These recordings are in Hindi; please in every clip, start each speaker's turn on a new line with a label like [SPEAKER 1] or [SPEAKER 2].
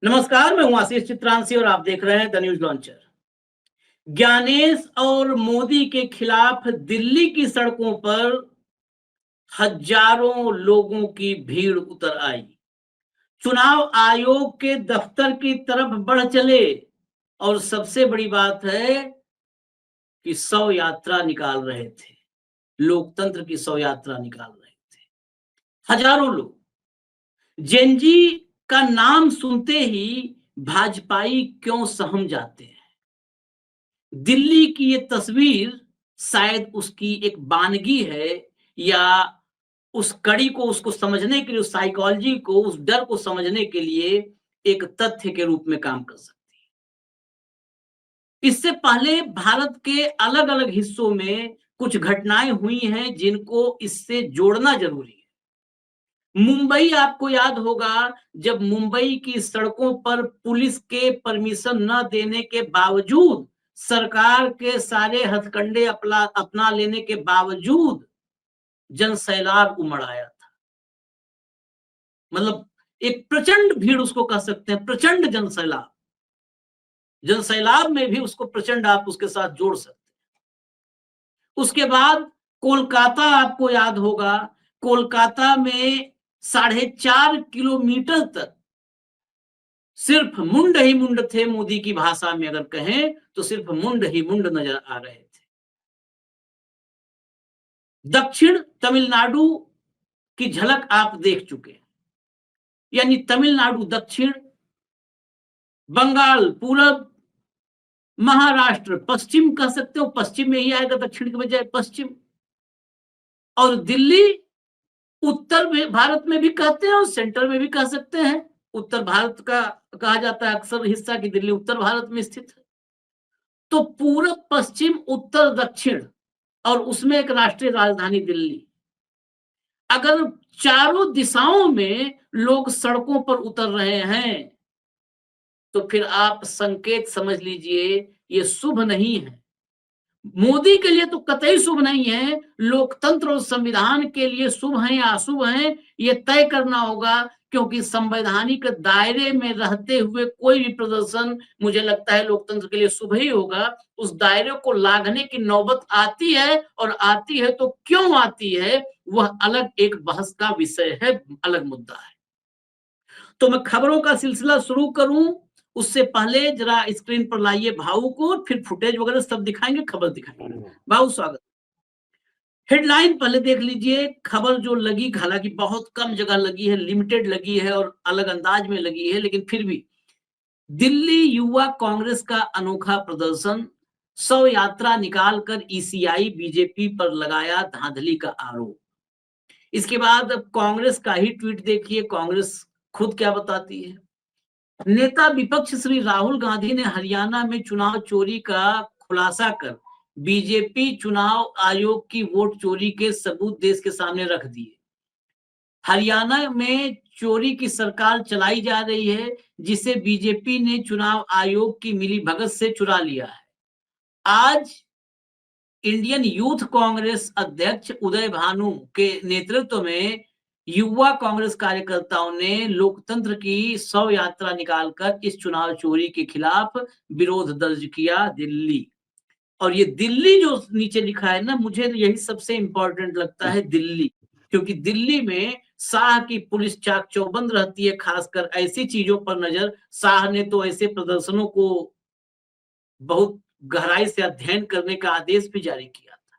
[SPEAKER 1] नमस्कार, मैं हूं आशीष चित्रांशी और आप देख रहे हैं द न्यूज लॉन्चर। ज्ञानेश और मोदी के खिलाफ दिल्ली की सड़कों पर हजारों लोगों की भीड़ उतर आई। चुनाव आयोग के दफ्तर की तरफ बढ़ चले और सबसे बड़ी बात है कि शव यात्रा निकाल रहे थे। लोकतंत्र की शव यात्रा निकाल रहे थे हजारों लोग। जेनजी का नाम सुनते ही भाजपाई क्यों सहम जाते हैं। दिल्ली की ये तस्वीर शायद उसकी एक वानगी है या उस कड़ी को उसको समझने के लिए, उस साइकोलॉजी को, उस डर को समझने के लिए एक तथ्य के रूप में काम कर सकती है। इससे पहले भारत के अलग अलग हिस्सों में कुछ घटनाएं हुई हैं जिनको इससे जोड़ना जरूरी है। मुंबई आपको याद होगा, जब मुंबई की सड़कों पर पुलिस के परमिशन न देने के बावजूद, सरकार के सारे हथकंडे अपना लेने के बावजूद जन सैलाब उमड़ आया था। मतलब एक प्रचंड भीड़ उसको कह सकते हैं, प्रचंड जन सैलाब। जन सैलाब में भी उसको प्रचंड आप उसके साथ जोड़ सकते हैं। उसके बाद कोलकाता आपको याद होगा, कोलकाता में 4.5 किलोमीटर तक सिर्फ मुंड ही मुंड थे। मोदी की भाषा में अगर कहें तो सिर्फ मुंड ही मुंड नजर आ रहे थे। दक्षिण तमिलनाडु की झलक आप देख चुके हैं, यानी तमिलनाडु दक्षिण, बंगाल पूरब, महाराष्ट्र पश्चिम कह सकते हो, पश्चिम में ही आएगा दक्षिण के बजाय पश्चिम, और दिल्ली उत्तर में भारत में भी कहते हैं और सेंटर में भी कह सकते हैं। उत्तर भारत का कहा जाता है अक्सर हिस्सा की दिल्ली उत्तर भारत में स्थित है। तो पूरब पश्चिम उत्तर दक्षिण और उसमें एक राष्ट्रीय राजधानी दिल्ली, अगर चारों दिशाओं में लोग सड़कों पर उतर रहे हैं तो फिर आप संकेत समझ लीजिए ये शुभ नहीं है। मोदी के लिए तो कतई शुभ नहीं है, लोकतंत्र और संविधान के लिए शुभ है या अशुभ है ये तय करना होगा, क्योंकि संवैधानिक दायरे में रहते हुए कोई भी प्रदर्शन मुझे लगता है लोकतंत्र के लिए शुभ ही होगा। उस दायरे को लांघने की नौबत आती है, और आती है तो क्यों आती है वह अलग एक बहस का विषय है, अलग मुद्दा है। तो मैं खबरों का सिलसिला शुरू करूं उससे पहले जरा स्क्रीन पर लाइए भाऊ को, फिर फुटेज वगैरह सब दिखाएंगे, खबर दिखाएंगे। भाऊ स्वागत। हेडलाइन पहले देख लीजिए। खबर जो लगी, हालांकि बहुत कम जगह लगी है, लिमिटेड लगी है और अलग अंदाज में लगी है, लेकिन फिर भी दिल्ली युवा कांग्रेस का अनोखा प्रदर्शन, शव यात्रा निकालकर ईसीआई बीजेपी पर लगाया धांधली का आरोप। इसके बाद अब कांग्रेस का ही ट्वीट देखिए, कांग्रेस खुद क्या बताती है। नेता विपक्ष श्री राहुल गांधी ने हरियाणा में चुनाव चोरी का खुलासा कर बीजेपी चुनाव आयोग की वोट चोरी के सबूत देश के सामने रख दिए। हरियाणा में चोरी की सरकार चलाई जा रही है, जिसे बीजेपी ने चुनाव आयोग की मिलीभगत से चुरा लिया है। आज इंडियन यूथ कांग्रेस अध्यक्ष उदय भानु के नेतृत्व में युवा कांग्रेस कार्यकर्ताओं ने लोकतंत्र की शव यात्रा निकालकर इस चुनाव चोरी के खिलाफ विरोध दर्ज किया दिल्ली। और ये दिल्ली जो नीचे लिखा है ना, मुझे यही सबसे इंपॉर्टेंट लगता है, दिल्ली, क्योंकि दिल्ली में शाह की पुलिस चाक चौबंद रहती है, खासकर ऐसी चीजों पर नजर। शाह ने तो ऐसे प्रदर्शनों को बहुत गहराई से अध्ययन करने का आदेश भी जारी किया था।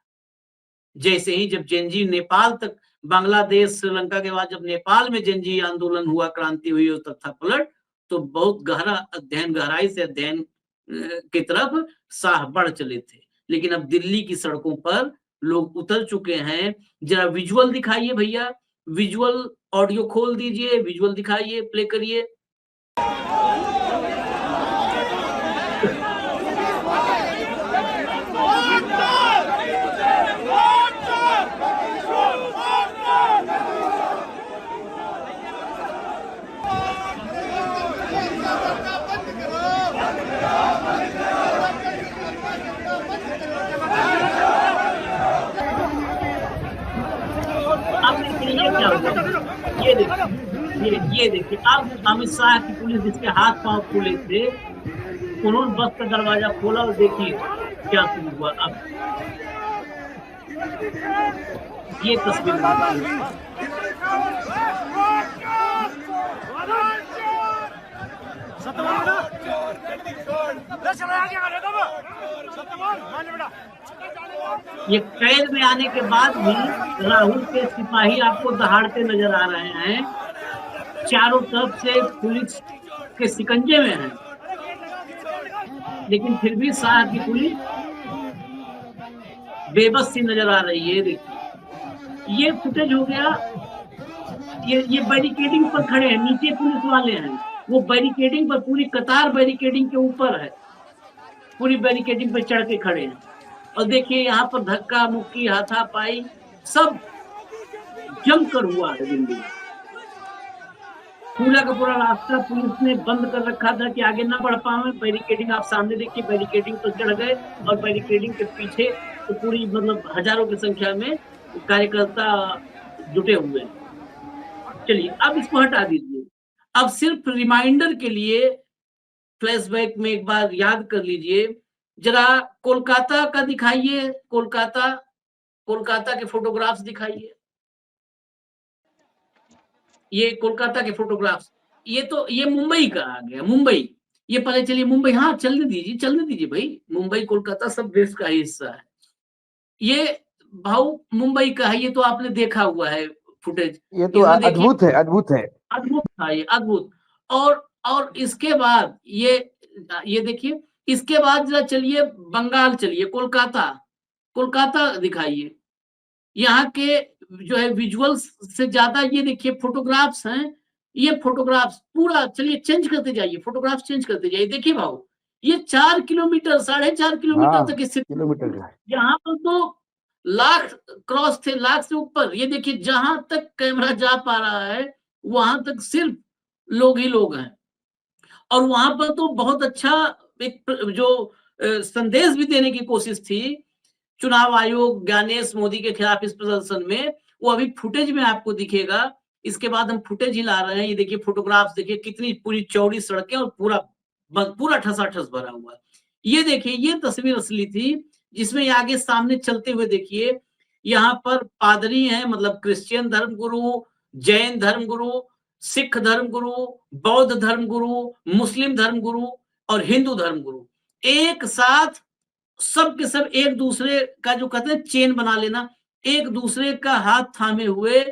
[SPEAKER 1] जैसे ही जब जेनजी नेपाल तक, बांग्लादेश श्रीलंका के बाद जब नेपाल में जेनजी आंदोलन हुआ, क्रांति हुई और तथा पलट, तो बहुत गहरा अध्ययन, गहराई से अध्ययन की तरफ शाह बढ़ चले थे। लेकिन अब दिल्ली की सड़कों पर लोग उतर चुके हैं। जरा विजुअल दिखाइए भैया, विजुअल ऑडियो खोल दीजिए, विजुअल दिखाइए, प्ले करिए। ये देखिए, अब अमित शाह की पुलिस जिसके हाथ पांव फूले थे, उन्होंने बस का दरवाजा खोला और देखिए क्या शुरू हुआ। अब ये तस्वीर मैं दिखाऊंगा। ये कैद में आने के बाद भी राहुल के सिपाही आपको दहाड़ते नजर आ रहे हैं, चारों तरफ से पुलिस के शिकंजे में है, लेकिन फिर भी शाह की पुलिस बेबस सी नजर आ रही है। देखिए ये फुटेज हो गया। ये बैरिकेडिंग पर खड़े हैं, नीचे पुलिस वाले हैं, वो बैरिकेडिंग पर, पूरी कतार बैरिकेडिंग के ऊपर है, पूरी बैरिकेडिंग पर चढ़ के खड़े हैं। और देखिए यहाँ पर धक्का मुक्की हाथापाई सब जमकर हुआ है दिल्ली में। पूरा का पूरा रास्ता पुलिस ने बंद कर रखा था कि आगे ना बढ़ पाए। बैरिकेडिंग आप सामने देखिए, बैरिकेडिंग पर चढ़ गए और बैरिकेडिंग के पीछे तो पूरी मतलब हजारों की संख्या में कार्यकर्ता जुटे हुए हैं। चलिए अब इसको हटा दीजिए। अब सिर्फ रिमाइंडर के लिए फ्लैशबैक में एक बार याद कर लीजिए, जरा कोलकाता का दिखाइए, कोलकाता के फोटोग्राफ्स दिखाइए। ये कोलकाता के फोटोग्राफ्स, ये मुंबई का आ गया, मुंबई। ये पहले चलिए मुंबई, हाँ चलने दीजिए भाई, मुंबई कोलकाता सब देश का हिस्सा है। ये भाऊ मुंबई का है, ये तो आपने देखा हुआ है फुटेज।
[SPEAKER 2] ये तो अद्भुत है, अद्भुत है,
[SPEAKER 1] अद्भुत था ये, अद्भुत। और इसके बाद ये देखिए, इसके बाद जरा चलिए बंगाल, चलिए कोलकाता दिखाइए। यहाँ के जो है विजुअल्स से ज्यादा ये देखिए फोटोग्राफ्स हैं, ये फोटोग्राफ्स पूरा, चलिए चेंज करते जाइए, फोटोग्राफ्स चेंज करते जाइए। देखिए भाऊ ये 4 किलोमीटर, 4.5 किलोमीटर तक स्थित,
[SPEAKER 2] किलोमीटर का है।
[SPEAKER 1] यहाँ पर तो लाख क्रॉस थे, लाख से ऊपर। ये देखिए जहां तक कैमरा जा पा रहा है वहां तक सिर्फ लोग ही लोग हैं। और वहां पर तो बहुत अच्छा एक जो संदेश भी देने की कोशिश थी चुनाव आयोग ज्ञानेश मोदी के खिलाफ इस प्रदर्शन में, वो अभी फुटेज में आपको दिखेगा। इसके बाद हम फुटेज ही ला रहे हैं। ये देखिए फोटोग्राफ्स, देखिए कितनी पूरी चौड़ी सड़कें और पूरा ठसाठस भरा हुआ। ये देखिए ये तस्वीर असली थी, जिसमें आगे सामने चलते हुए देखिए यहाँ पर पादरी हैं, मतलब क्रिश्चियन धर्मगुरु, जैन धर्मगुरु, सिख धर्मगुरु, बौद्ध धर्मगुरु, मुस्लिम धर्मगुरु और हिंदू धर्मगुरु एक साथ, सब के सब एक दूसरे का जो कहते हैं चेन बना लेना, एक दूसरे का हाथ थामे हुए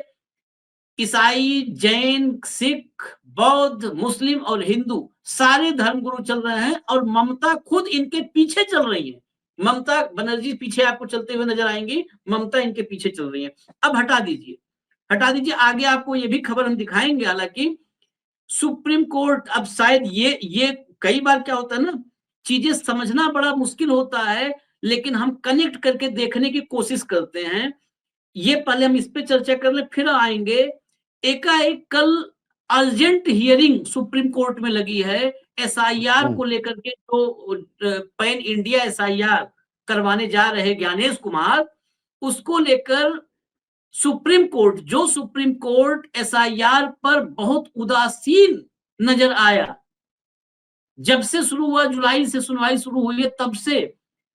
[SPEAKER 1] ईसाई, जैन, सिख, बौद्ध, मुस्लिम और हिंदू सारे धर्मगुरु चल रहे हैं। और ममता खुद इनके पीछे चल रही है। ममता बनर्जी पीछे आपको चलते हुए नजर आएंगी, ममता इनके पीछे चल रही है। अब हटा दीजिए, आगे आपको ये भी खबर हम दिखाएंगे। हालांकि सुप्रीम कोर्ट, अब शायद ये कई बार क्या होता है ना, चीजें समझना बड़ा मुश्किल होता है, लेकिन हम कनेक्ट करके देखने की कोशिश करते हैं। ये पहले हम इस पे चर्चा कर ले, फिर आएंगे। एकाएक कल अर्जेंट हियरिंग सुप्रीम कोर्ट में लगी है एसआईआर को लेकर के, जो पैन इंडिया एसआईआर करवाने जा रहे ज्ञानेश कुमार, उसको लेकर सुप्रीम कोर्ट एसआईआर पर बहुत उदासीन नजर आया। जब से शुरू हुआ, जुलाई से सुनवाई शुरू हुई है, तब से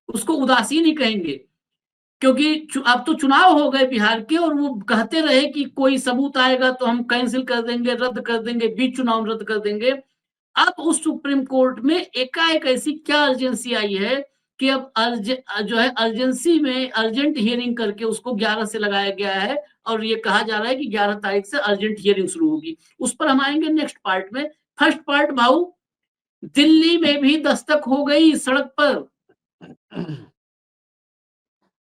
[SPEAKER 1] उसको उदासीन ही कहेंगे, क्योंकि अब तो चुनाव हो गए बिहार के, और वो कहते रहे कि कोई सबूत आएगा तो हम कैंसिल कर देंगे, रद्द कर देंगे, बीच चुनाव रद्द कर देंगे। अब उस सुप्रीम कोर्ट में एकाएक ऐसी क्या अर्जेंसी आई है कि अब जो है अर्जेंसी में अर्जेंट हियरिंग करके उसको 11 से लगाया गया है, और ये कहा जा रहा है कि 11 तारीख से अर्जेंट हियरिंग शुरू होगी। उस पर हम आएंगे नेक्स्ट पार्ट में। फर्स्ट पार्ट भाऊ, दिल्ली में भी दस्तक हो गई सड़क पर।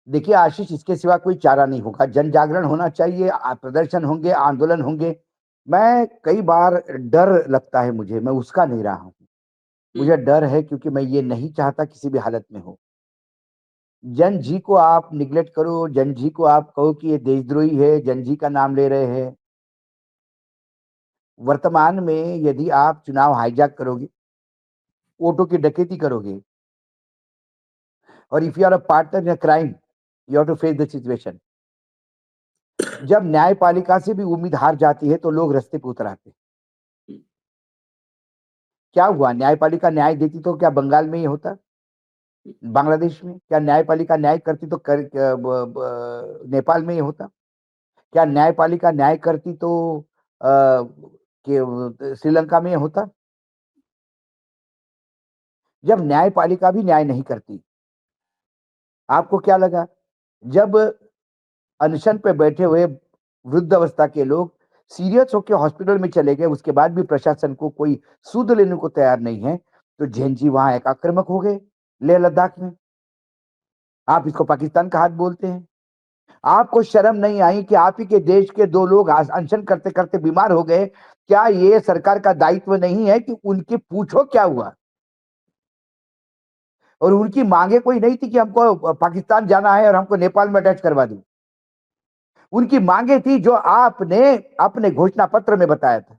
[SPEAKER 2] देखिए आशीष, इसके सिवा कोई चारा नहीं होगा। जन जागरण होना चाहिए, प्रदर्शन होंगे, आंदोलन होंगे। मैं कई बार डर लगता है मुझे, मैं उसका नहीं रहा हूं। मुझे डर है क्योंकि मैं ये नहीं चाहता किसी भी हालत में हो। जन जी को आप निगलेक्ट करो, जन जी को आप कहो कि ये देशद्रोही है, जन जी का नाम ले रहे हैं। वर्तमान में यदि आप चुनाव हाईजैक करोगे, वोटों की डकैती करोगे, और if you are a partner in a crime, you have to face the situation. जब न्यायपालिका से भी उम्मीद हार जाती है तो लोग रास्ते पे उतर आते हैं। क्या हुआ? न्यायपालिका न्याय देती तो क्या बंगाल में ही होता? बांग्लादेश में? क्या न्यायपालिका न्याय करती तो नेपाल में ही होता? क्या न्यायपालिका न्याय करती तो श्रीलंका में होता? जब न्यायपालिका भी न्याय नहीं करती, आपको क्या लगा जब अनशन पे बैठे हुए वृद्धावस्था के लोग सीरियस होकर हॉस्पिटल में चले गए, उसके बाद भी प्रशासन को कोई सुध लेने को तैयार नहीं है, तो झेंझी वहां एक आक्रामक हो गए लेह लद्दाख में। आप इसको पाकिस्तान का हाथ बोलते हैं। आपको शर्म नहीं आई कि आप ही के देश के 2 लोग अनशन करते करते बीमार हो गए? क्या ये सरकार का दायित्व नहीं है कि उनके पूछो क्या हुआ? और उनकी मांगे कोई नहीं थी कि हमको पाकिस्तान जाना है और हमको नेपाल में अटैच करवा दो। उनकी मांगे थी जो आपने अपने घोषणा पत्र में बताया था।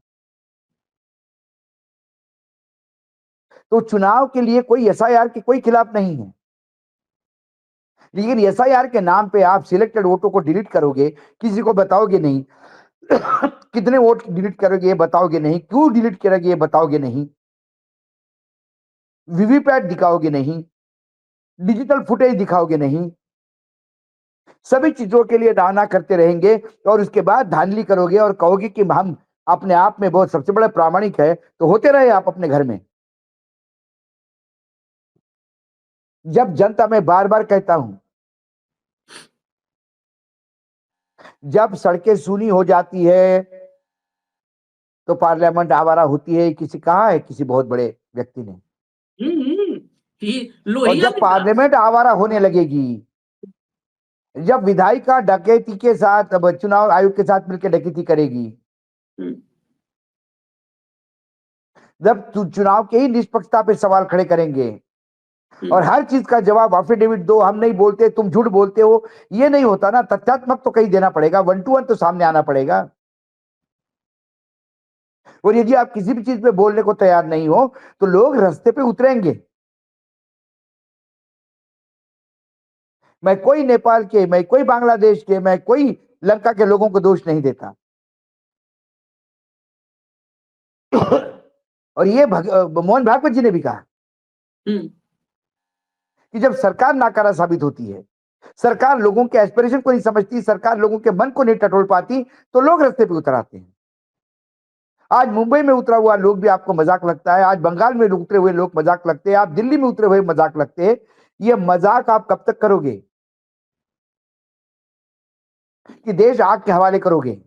[SPEAKER 2] तो चुनाव के लिए कोई एसआईआर के कोई खिलाफ नहीं है, लेकिन एसआईआर के नाम पे आप सिलेक्टेड वोटों को डिलीट करोगे, किसी को बताओगे नहीं। कितने वोट डिलीट करोगे ये बताओगे नहीं, क्यों डिलीट करोगे ये बताओगे नहीं, वीवीपैट दिखाओगे नहीं, डिजिटल फुटेज दिखाओगे नहीं, सभी चीजों के लिए दाना करते रहेंगे और उसके बाद धांधली करोगे और कहोगे कि हम अपने आप में बहुत सबसे बड़ा प्रामाणिक है, तो होते रहे आप अपने घर में। जब जनता, मैं बार बार कहता हूं, जब सड़कें सूनी हो जाती है तो पार्लियामेंट आवारा होती है, किसी कहा है किसी बहुत बड़े व्यक्ति ने। और
[SPEAKER 1] लोहिया
[SPEAKER 2] जब
[SPEAKER 1] ने कहा।
[SPEAKER 2] पार्लियामेंट आवारा होने लगेगी, जब विधायिका डकैती के साथ, अब चुनाव आयोग के साथ मिलकर डकैती करेगी, जब चुनाव के ही निष्पक्षता पे सवाल खड़े करेंगे और हर चीज का जवाब एफिडेविट दो, हम नहीं बोलते तुम झूठ बोलते हो, ये नहीं होता ना। तथ्यात्मक तो कहीं देना पड़ेगा, 1 to 1 तो सामने आना पड़ेगा। और यदि आप किसी भी चीज पे बोलने को तैयार नहीं हो तो लोग रास्ते पे उतरेंगे। मैं कोई नेपाल के, मैं कोई बांग्लादेश के, मैं कोई लंका के लोगों को दोष नहीं देता। और ये मोहन भागवत जी ने भी कहा कि जब सरकार नाकारा साबित होती है, सरकार लोगों के एस्पिरेशन को नहीं समझती, सरकार लोगों के मन को नहीं टटोल पाती, तो लोग रास्ते पे उतर आते हैं। आज मुंबई में उतरा हुआ लोग भी आपको मजाक लगता है, आज बंगाल में उतरे हुए लोग मजाक लगते हैं, आप दिल्ली में उतरे हुए मजाक लगते हैं। ये मजाक आप कब तक करोगे कि देश आग के हवाले करोगे?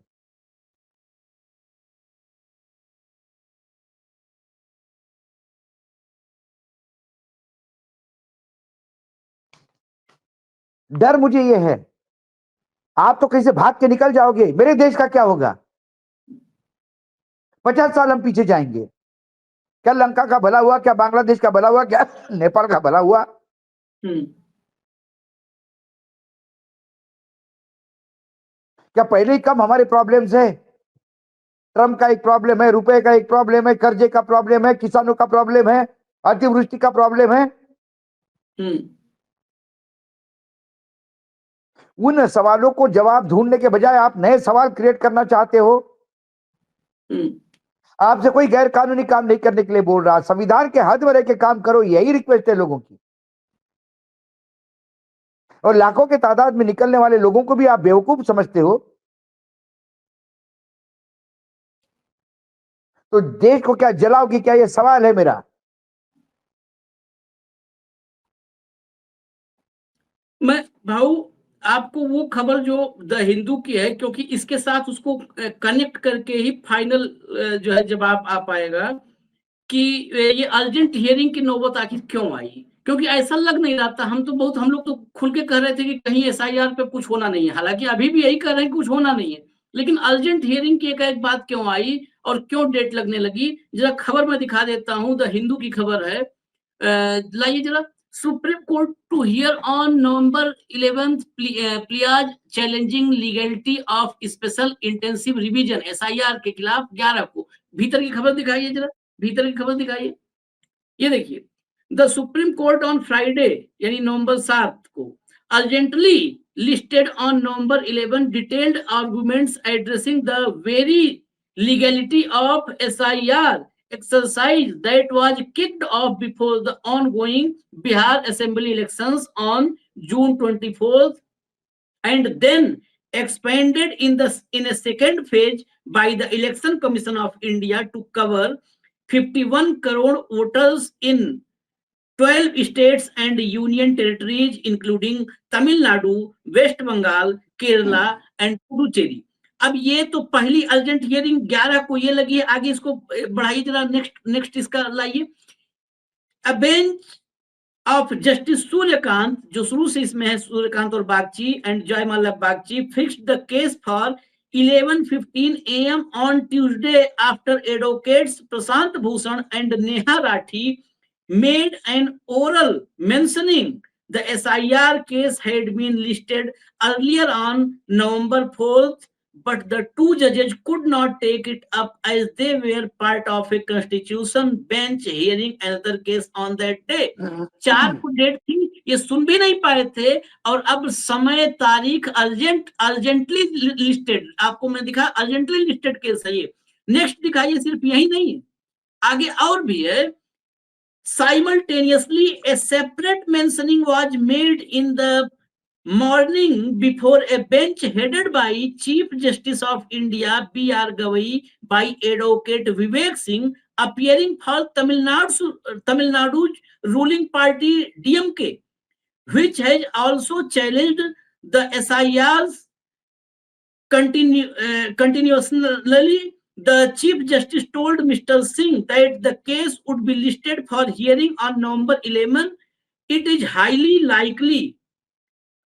[SPEAKER 2] डर मुझे ये है, आप तो कहीं से भाग के निकल जाओगे, मेरे देश का क्या होगा? 50 साल हम पीछे जाएंगे। क्या लंका का भला हुआ? क्या बांग्लादेश का भला हुआ? क्या नेपाल का भला हुआ? क्या पहले ही कम हमारे प्रॉब्लम्स है? ट्रम्प का एक प्रॉब्लम है, रुपए का एक प्रॉब्लम है, कर्जे का प्रॉब्लम है, किसानों का प्रॉब्लम है, अतिवृष्टि का प्रॉब्लम है। उन सवालों को जवाब ढूंढने के बजाय आप नए सवाल क्रिएट करना चाहते हो। आपसे कोई गैर कानूनी काम नहीं करने के लिए बोल रहा, संविधान के हद में रह के काम करो, यही रिक्वेस्ट है लोगों की। और लाखों के तादाद में निकलने वाले लोगों को भी आप बेवकूफ समझते हो, तो देश को क्या जलाओगे? क्या यह सवाल है मेरा।
[SPEAKER 1] मैं भाऊ आपको वो खबर जो द हिंदू की है, क्योंकि इसके साथ उसको कनेक्ट करके ही फाइनल जो है जवाब आ पाएगा कि ये अर्जेंट हियरिंग की नौबत आखिर क्यों आई। क्योंकि ऐसा लग नहीं रहा था, हम लोग तो खुल के कह रहे थे कि कहीं एसआईआर पे कुछ होना नहीं है, हालांकि अभी भी यही कह रहे हैं कि कुछ होना नहीं है, लेकिन अर्जेंट हियरिंग की एक बात क्यों आई और क्यों डेट लगने लगी। जरा खबर में दिखा देता हूं, द हिंदू की खबर है, लाइए जरा। Supreme court to hear on November 11th pleas challenging legality of special intensive revision SIR के खिलाफ 11 को। भीतर की खबर दिखाइए जरा, भीतर की खबर दिखाइए। ये देखिए, the supreme court on Friday यानी नवंबर 7 को urgently listed on November 11 detailed arguments addressing the very legality of SIR exercise that was kicked off before the ongoing Bihar Assembly elections on June 24th and then expanded in a second phase by the Election Commission of India to cover 51 crore voters in 12 states and union territories including Tamil Nadu, West Bengal, Kerala and Puducherry. अब ये तो पहली अर्जेंट हियरिंग 11 को ये लगी है, आगे इसको बढ़ाइए जरा, नेक्स्ट इसका लाइए। अ बेंच ऑफ जस्टिस सूर्यकांत, जो शुरू से इसमें है, सूर्यकांत और बागची एंड जयमाला Bagchi, fixed the case for 11:15 AM on Tuesday after advocates Prashant Bhushan and Neha Rathi made an oral mentioning the SIR case had been listed earlier on November 4th, but the two judges could not take it up as they were part of a constitution bench hearing another case on that day. 4 को डेट थी, ये सुन भी नहीं पाए थे, और अब समय तारीख अर्जेंटली लिस्टेड, आपको मैं दिखा अर्जेंटली लिस्टेड केस है ये। नेक्स्ट दिखाइए, सिर्फ यही नहीं है, आगे और भी है। Simultaneously, a separate mentioning was made in the morning before a bench headed by Chief Justice of India B.R. Gavai by Advocate Vivek Singh, appearing for Tamil Nadu's ruling party DMK, which has also challenged the SIRs continuously. The Chief Justice told Mr. Singh that the case would be listed for hearing on November 11. It is highly likely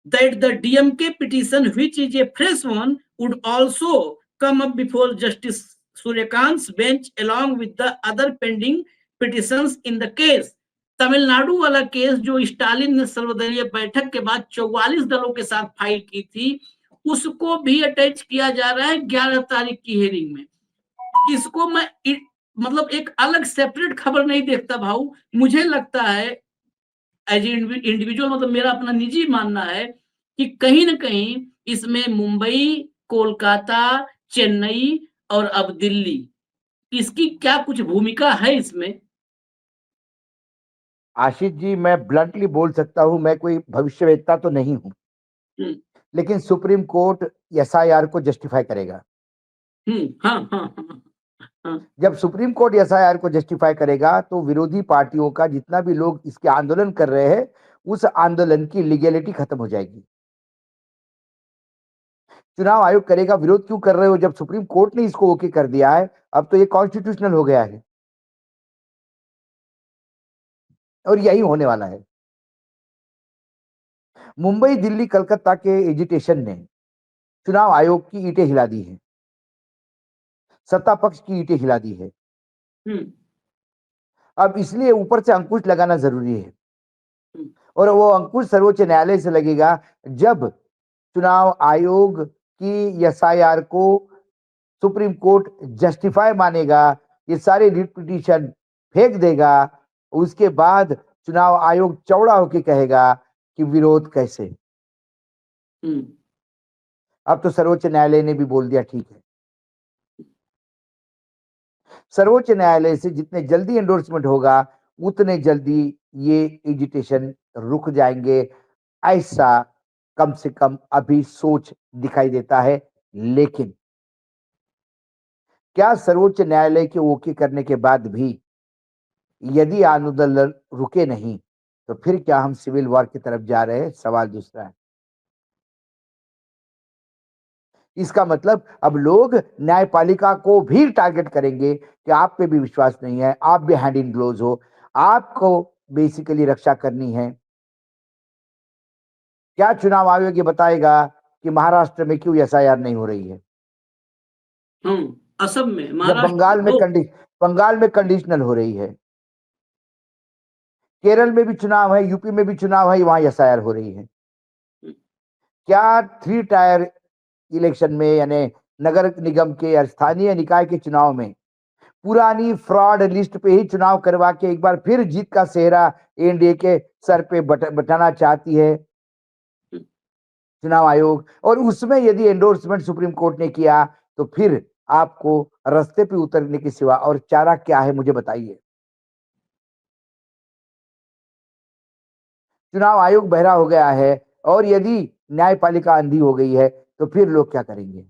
[SPEAKER 1] that the DMK petition, which is a fresh one, would also come up before Justice Suryakant's bench along with the other pending petitions in the case. Tamil Nadu वाला केस जो स्टालिन ने सर्वदलीय बैठक के बाद 44 दलों के साथ फाइल की थी, उसको भी अटैच किया जा रहा है 11 तारीख की हियरिंग में। इसको मैं मतलब एक अलग सेपरेट खबर नहीं देखता भाऊ, मुझे लगता है एज इंडिविजुअल, मतलब मेरा अपना निजी मानना है कि कहीं ना कहीं इसमें मुंबई, कोलकाता, चेन्नई और अब दिल्ली, इसकी क्या कुछ भूमिका है इसमें?
[SPEAKER 2] आशीष जी, मैं ब्लंटली बोल सकता हूं, मैं कोई भविष्यवेत्ता तो नहीं हूं, लेकिन सुप्रीम कोर्ट एसआईआर को जस्टिफाई करेगा। जब सुप्रीम कोर्ट एसआईआर को जस्टिफाई करेगा तो विरोधी पार्टियों का जितना भी लोग इसके आंदोलन कर रहे हैं, उस आंदोलन की लीगैलिटी खत्म हो जाएगी। चुनाव आयोग करेगा विरोध क्यों कर रहे हो, जब सुप्रीम कोर्ट ने इसको ओके कर दिया है, अब तो ये कॉन्स्टिट्यूशनल हो गया है और यही होने वाला है। मुंबई, दिल्ली, कलकत्ता के एजिटेशन ने चुनाव आयोग की ईंटें हिला दी है, सत्ता पक्ष की ईंटें हिला दी है। अब इसलिए ऊपर से अंकुश लगाना जरूरी है, और वो अंकुश सर्वोच्च न्यायालय से लगेगा जब चुनाव आयोग की एसआईआर को सुप्रीम कोर्ट जस्टिफाई मानेगा, ये सारे रिट पिटीशन फेंक देगा, उसके बाद चुनाव आयोग चौड़ा होकर कहेगा कि विरोध कैसे। अब तो सर्वोच्च न्यायालय ने भी बोल दिया ठीक है। सर्वोच्च न्यायालय से जितने जल्दी एंडोर्समेंट होगा उतने जल्दी ये एजिटेशन रुक जाएंगे, ऐसा कम से कम अभी सोच दिखाई देता है। लेकिन क्या सर्वोच्च न्यायालय के ओके करने के बाद भी यदि आंदोलन रुके नहीं तो फिर क्या हम सिविल वॉर की तरफ जा रहे हैं? सवाल दूसरा है। इसका मतलब अब लोग न्यायपालिका को भी टारगेट करेंगे कि आप पे भी विश्वास नहीं है, आप भी हैंड इन ग्लोव्स हो, आपको बेसिकली रक्षा करनी है। क्या चुनाव आयोग ये बताएगा कि महाराष्ट्र में क्यों एसआईआर नहीं हो रही है?
[SPEAKER 1] असम में,
[SPEAKER 2] बंगाल में कंडीशनल हो रही है, केरल में भी चुनाव है, यूपी में भी चुनाव है, वहां एसआईआर हो रही है। क्या 3 टायर इलेक्शन में यानी नगर निगम के या स्थानीय निकाय के चुनाव में पुरानी फ्रॉड लिस्ट पे ही चुनाव करवा के एक बार फिर जीत का सेहरा एनडीए के सर पे बटाना चाहती है चुनाव आयोग? और उसमें यदि एंडोर्समेंट सुप्रीम कोर्ट ने किया तो फिर आपको रास्ते पे उतरने के सिवा और चारा क्या है मुझे बताइए। चुनाव आयोग बहरा हो गया है और यदि न्यायपालिका अंधी हो गई है तो फिर लोग क्या करेंगे।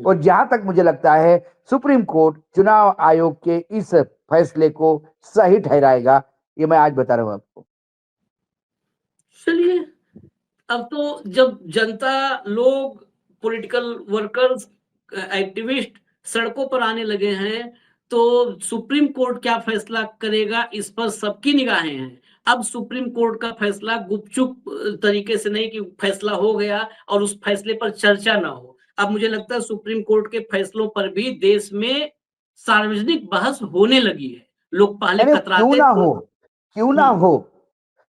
[SPEAKER 2] और जहां तक मुझे लगता है सुप्रीम कोर्ट चुनाव आयोग के इस फैसले को सही ठहराएगा, ये मैं आज बता रहा हूं आपको।
[SPEAKER 1] चलिए, अब तो जब जनता, लोग, पॉलिटिकल वर्कर्स, एक्टिविस्ट सड़कों पर आने लगे हैं, तो सुप्रीम कोर्ट क्या फैसला करेगा इस पर सबकी निगाहें हैं। अब सुप्रीम कोर्ट का फैसला गुपचुप तरीके से नहीं कि फैसला हो गया और उस फैसले पर चर्चा ना हो। अब मुझे लगता है सुप्रीम कोर्ट के फैसलों पर भी देश में सार्वजनिक बहस होने लगी है। लोग पहले
[SPEAKER 2] यानी
[SPEAKER 1] कतराते थे।
[SPEAKER 2] क्यों ना हो,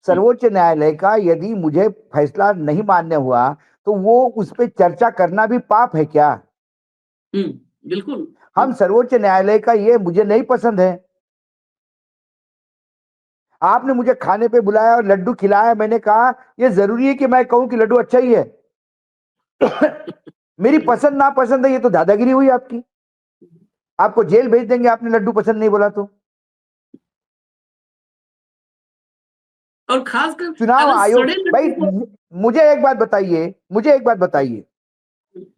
[SPEAKER 2] सर्वोच्च न्यायालय का यदि मुझे फैसला नहीं मान्य हुआ तो वो उस पर चर्चा करना भी पाप है क्या।
[SPEAKER 1] बिल्कुल।
[SPEAKER 2] हम सर्वोच्च न्यायालय का ये मुझे नहीं पसंद है। आपने मुझे खाने पे बुलाया और लड्डू खिलाया, मैंने कहा ये जरूरी है कि मैं कहूं कि लड्डू अच्छा ही है। मेरी पसंद नापसंद है, ये तो दादागिरी हुई आपकी। आपको जेल भेज देंगे आपने लड्डू पसंद नहीं बोला तो।
[SPEAKER 1] और खासकर
[SPEAKER 2] चुनाव
[SPEAKER 1] अगर
[SPEAKER 2] आयोग
[SPEAKER 1] सड़े
[SPEAKER 2] भाई,
[SPEAKER 1] लड्डू को
[SPEAKER 2] मुझे एक बात बताइए,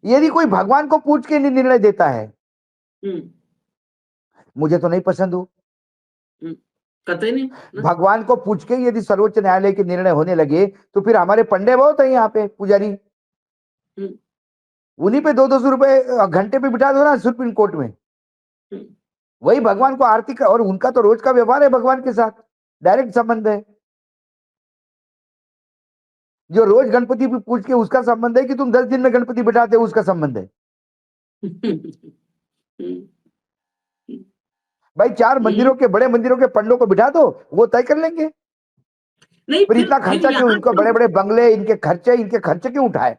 [SPEAKER 2] यदि कोई भगवान को पूछ के निर्णय देता है, मुझे तो नहीं पसंद हो।
[SPEAKER 1] कतई नहीं ना?
[SPEAKER 2] भगवान को पूछ के यदि सर्वोच्च न्यायालय के निर्णय होने लगे तो फिर हमारे पंडे बहुत है यहाँ पे, पुजारी, उन्हीं पे 200 रुपए घंटे पे बिठा दो ना सुप्रीम कोर्ट में। वही भगवान को आरती का, और उनका तो रोज का व्यवहार है भगवान के साथ, डायरेक्ट संबंध है। जो रोज गणपति पे पूछ के उसका संबंध है कि तुम 10 दिन में गणपति बिठाते हो उसका संबंध है। भाई 4 मंदिरों के, बड़े मंदिरों के पंडों को बिठा दो, वो तय कर लेंगे।
[SPEAKER 1] नहीं
[SPEAKER 2] फिर इतना खर्चा क्यों, इनको बड़े बड़े बंगले, इनके खर्चे क्यों उठाए।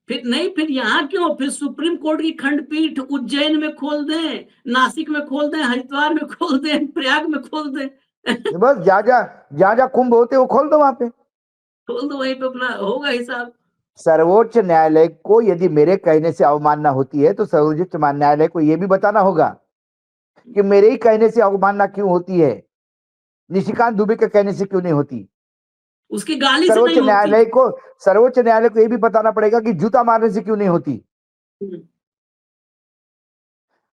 [SPEAKER 1] फिर यहाँ क्यों, फिर सुप्रीम कोर्ट की खंडपीठ उज्जैन में खोल दें, नासिक में खोल दें, हरिद्वार में खोल दें, प्रयाग में खोल दें।
[SPEAKER 2] बस जहां कुंभ होते वो खोल दो, वहां पे
[SPEAKER 1] खोल दो, वहीं पे अपना होगा हिसाब।
[SPEAKER 2] सर्वोच्च न्यायालय को यदि मेरे कहने से अवमानना होती है तो सर्वोच्च न्यायालय को यह भी बताना होगा कि मेरे ही कहने से अवमानना क्यों होती है, निशिकांत दुबे के कहने से क्यों नहीं होती।
[SPEAKER 1] उसकी गाली से नहीं होती।
[SPEAKER 2] सर्वोच्च न्यायालय को यह भी बताना पड़ेगा कि जूता मारने से क्यों नहीं होती।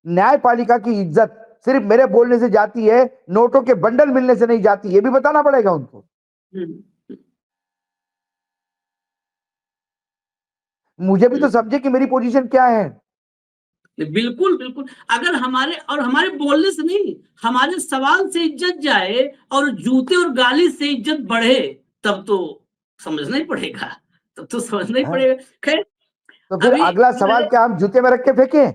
[SPEAKER 2] न्यायपालिका की इज्जत सिर्फ मेरे बोलने से जाती है, नोटों के बंडल मिलने से नहीं जाती, ये भी बताना पड़ेगा उनको। मुझे भी तो समझे कि मेरी पोजीशन क्या है।
[SPEAKER 1] बिल्कुल बिल्कुल, अगर हमारे बोलने से नहीं, हमारे सवाल से इज्जत जाए और जूते और गाली से इज्जत बढ़े, तब तो समझना ही पड़ेगा, खैर
[SPEAKER 2] तो फिर अगला सवाल क्या हम जूते में रख के फेंके।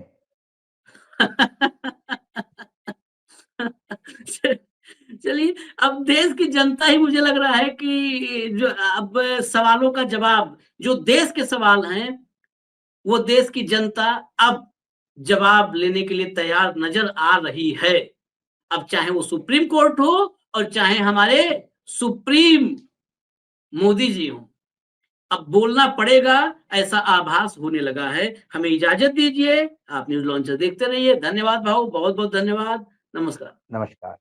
[SPEAKER 1] चलिए, अब देश की जनता ही मुझे लग रहा है कि जो अब सवालों का जवाब, जो देश के सवाल हैं, वो देश की जनता अब जवाब लेने के लिए तैयार नजर आ रही है। अब चाहे वो सुप्रीम कोर्ट हो और चाहे हमारे सुप्रीम मोदी जी हो, अब बोलना पड़ेगा, ऐसा आभास होने लगा है। हमें इजाजत दीजिए, आप न्यूज लॉन्चर देखते रहिए। धन्यवाद भाऊ, बहुत बहुत धन्यवाद। नमस्कार।
[SPEAKER 2] नमस्कार।